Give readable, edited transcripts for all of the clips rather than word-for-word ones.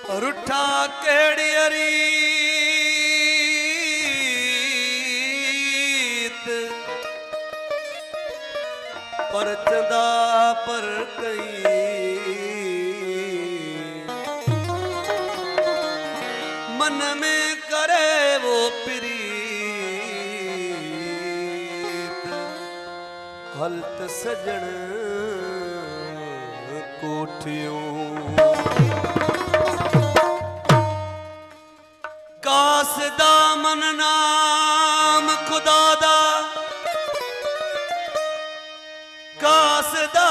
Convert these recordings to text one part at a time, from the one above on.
रुठा केड़ी रीत पर चंदा पर कई मन में करे वो प्रीत हलत सजन कोठियों कासदा मन नाम खुदा दा कासदा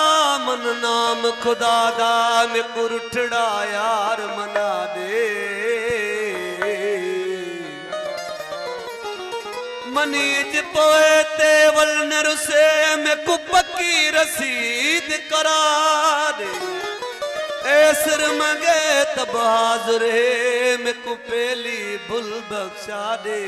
मन नाम खुदा दा मैं कुरठड़ा यार मना दे मनीज पोए तेवल नरुसे मैं को पक्की रसीद करा दे ऐसर मंगे तब हाज़रे मैं को पेली भुल बख्शा दे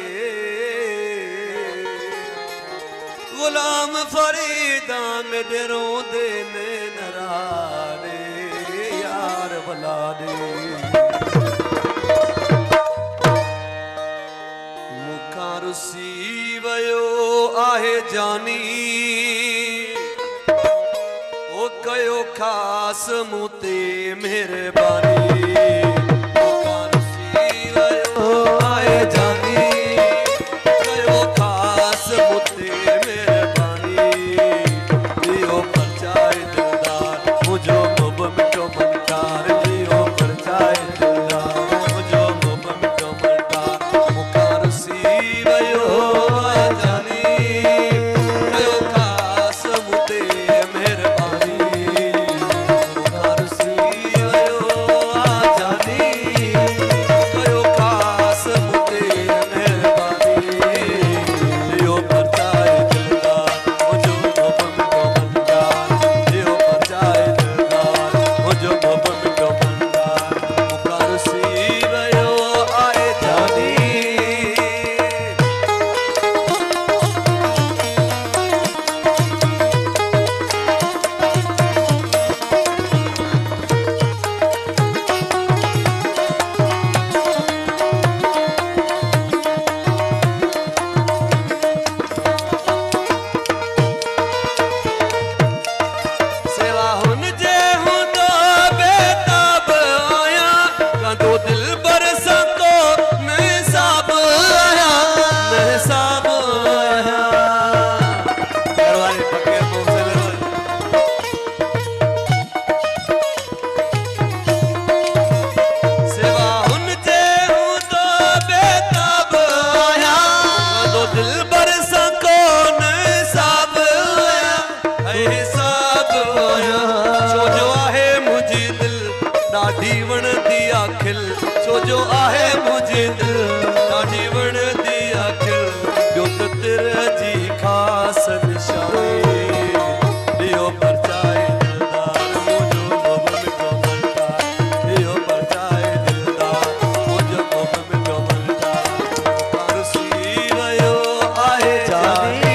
गुलाम फरीदा मेरे रोंदे ने नरारे यार भला दे मुखा रुसी वयो आहे जानी ओ कयो खास मुते मेहरबानी मुखा रुसी वयो आहे जानी कयो खास मुते मेहरबानी लियो परचाए दिलदार मुझो मुब मिठो मनकार लियो परचाए दिलदार मुझो मुब मिठो मनकार मुखा रुसी वयो आहे जानी कयो खास मुते मेहरबानी मुखा रुसी वयो आहे जानी कयो खास मुते मेहरबानी लियो परचाए दिलदार मुझो मुब मिठो मनकार लियो परचाए दिलदार मुझो मुब मिठो मनकार मुखा रुसी वयो आहे जानी सेवा हुन जे हूं तो बेताब आया कंदो दिल बरसा को नसाब आया नसाब आया दरवाजे फकीर मोहसिन सेवा हुन जे हूं तो बेताब आया कंदो दिल बरसा को नसाब आया हिसाब आया छो जो आहे मुझी दिल ॾाढी वणंदी आखिल छो जो आहे मुझी दिल ॾाढी वणंदी आखिल ॿियो त तिर जी ख़ास निशानी लियो परचाए दिलदार मुझो मुब मिठो मनकार लियो परचाए दिलदार मुझो मुब मिठो मनकार मुखा रुसी वयो आहे जानी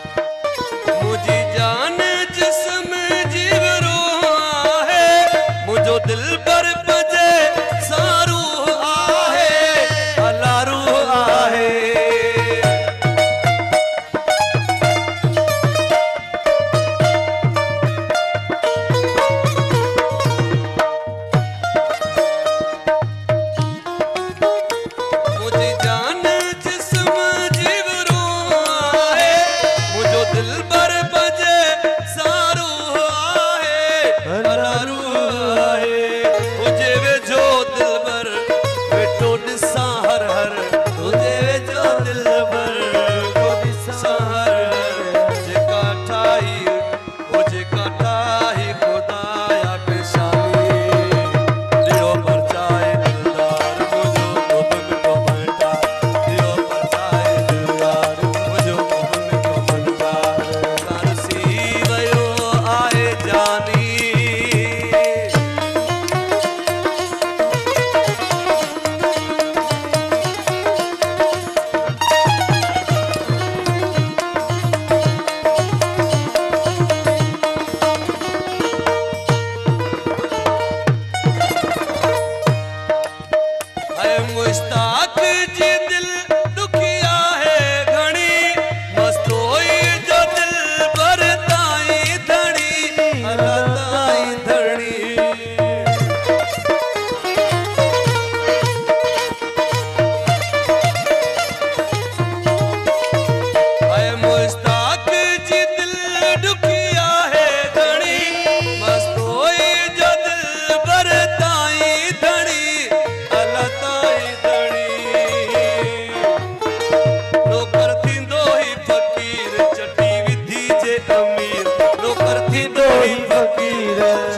मुझी जान जिस्म जीव रूह आहे मुझो दिल पर बजे सारू आहे अला रूह आहे मुझी जान जिस्म जीव रूह आहे मुझो दिल पर बजे सारू आहे अला रूह आहे ओ ਹੋਇਆ